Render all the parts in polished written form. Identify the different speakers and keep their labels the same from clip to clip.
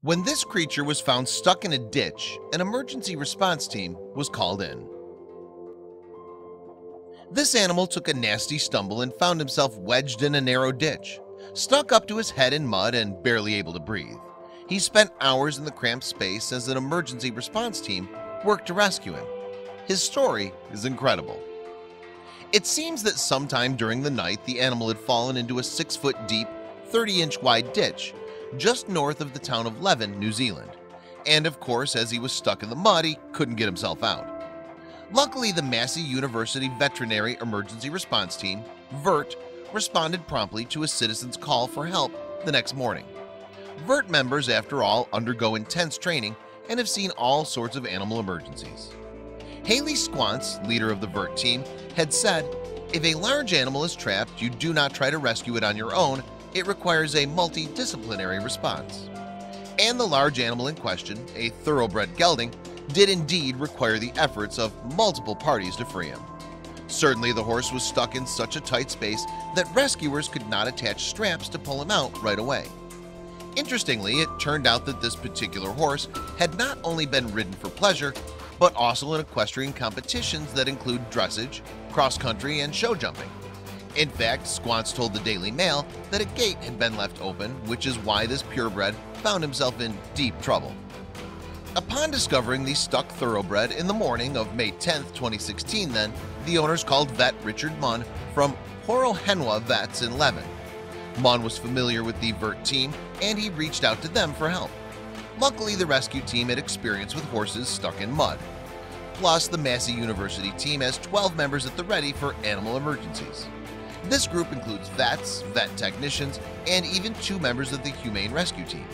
Speaker 1: When this creature was found stuck in a ditch, an emergency response team was called in. This animal took a nasty stumble and found himself wedged in a narrow ditch, stuck up to his head in mud and barely able to breathe. He spent hours in the cramped space as an emergency response team worked to rescue him. His story is incredible. It seems that sometime during the night the animal had fallen into a 6-foot deep, 30-inch wide ditch just north of the town of Leffler, New Zealand. And of course, as he was stuck in the mud, he couldn't get himself out. Luckily, the Massey University Veterinary Emergency Response Team, VERT, responded promptly to a citizen's call for help the next morning. VERT members, after all, undergo intense training and have seen all sorts of animal emergencies. Haley Squance, leader of the VERT team, had said, "If a large animal is trapped, you do not try to rescue it on your own. It requires a multidisciplinary response." And the large animal in question, a thoroughbred gelding, did indeed require the efforts of multiple parties to free him. Certainly the horse was stuck in such a tight space that rescuers could not attach straps to pull him out right away. Interestingly, it turned out that this particular horse had not only been ridden for pleasure, but also in equestrian competitions that include dressage, cross-country, and show jumping. In fact, Squance told the Daily Mail that a gate had been left open, which is why this purebred found himself in deep trouble. Upon discovering the stuck thoroughbred in the morning of May 10, 2016, then, the owners called vet Richard Munn from Horohenwa Vets in Levin. Munn was familiar with the VERT team and he reached out to them for help. Luckily, the rescue team had experience with horses stuck in mud. Plus, the Massey University team has 12 members at the ready for animal emergencies. This group includes vets, vet technicians, and even 2 members of the Humane Rescue Team.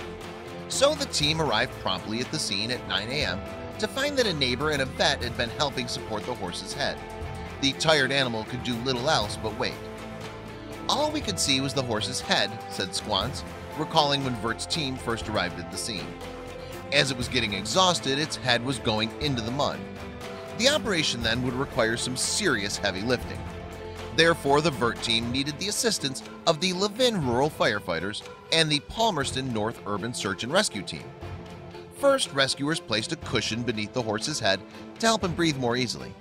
Speaker 1: So the team arrived promptly at the scene at 9 a.m. to find that a neighbor and a vet had been helping support the horse's head. The tired animal could do little else but wait. "All we could see was the horse's head," said Squance, recalling when VERT's team first arrived at the scene. As it was getting exhausted, its head was going into the mud. The operation then would require some serious heavy lifting. Therefore, the VERT team needed the assistance of the Levin Rural Firefighters and the Palmerston North Urban Search and Rescue Team. First, rescuers placed a cushion beneath the horse's head to help him breathe more easily.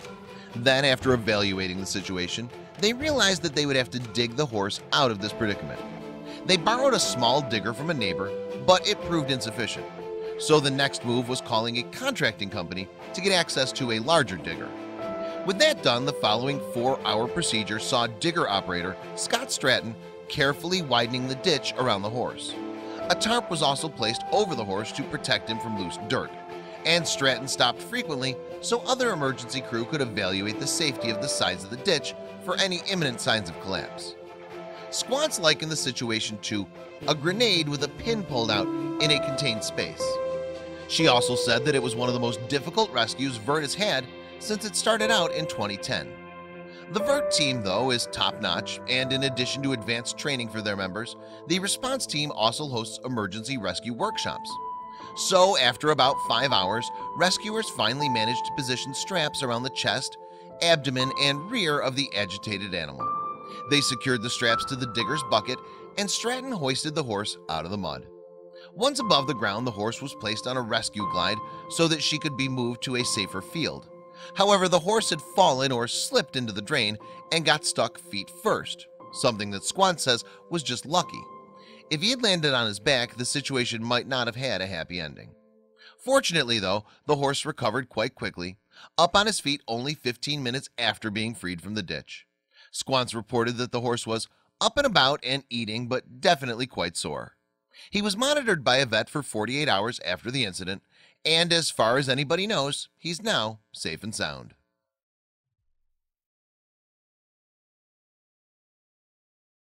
Speaker 1: Then, after evaluating the situation, they realized that they would have to dig the horse out of this predicament. They borrowed a small digger from a neighbor, but it proved insufficient. So the next move was calling a contracting company to get access to a larger digger. With that done, the following 4-hour procedure saw digger operator Scott Stratton carefully widening the ditch around the horse. A tarp was also placed over the horse to protect him from loose dirt, and Stratton stopped frequently so other emergency crew could evaluate the safety of the sides of the ditch for any imminent signs of collapse. Squance likened the situation to a grenade with a pin pulled out in a contained space. She also said that it was one of the most difficult rescues VERT has had since it started out in 2010. The VERT team, though, is top-notch, and in addition to advanced training for their members, the response team also hosts emergency rescue workshops. So, after about 5 hours, rescuers finally managed to position straps around the chest, abdomen, and rear of the agitated animal. They secured the straps to the digger's bucket, and Stratton hoisted the horse out of the mud. Once above the ground, the horse was placed on a rescue glide so that she could be moved to a safer field. However, the horse had fallen or slipped into the drain and got stuck feet first, something that Squance says was just lucky. If he had landed on his back, the situation might not have had a happy ending. Fortunately, though, the horse recovered quite quickly, up on his feet only 15 minutes after being freed from the ditch. Squance reported that the horse was up and about and eating, but definitely quite sore. He was monitored by a vet for 48 hours after the incident, and as far as anybody knows, he's now safe and sound.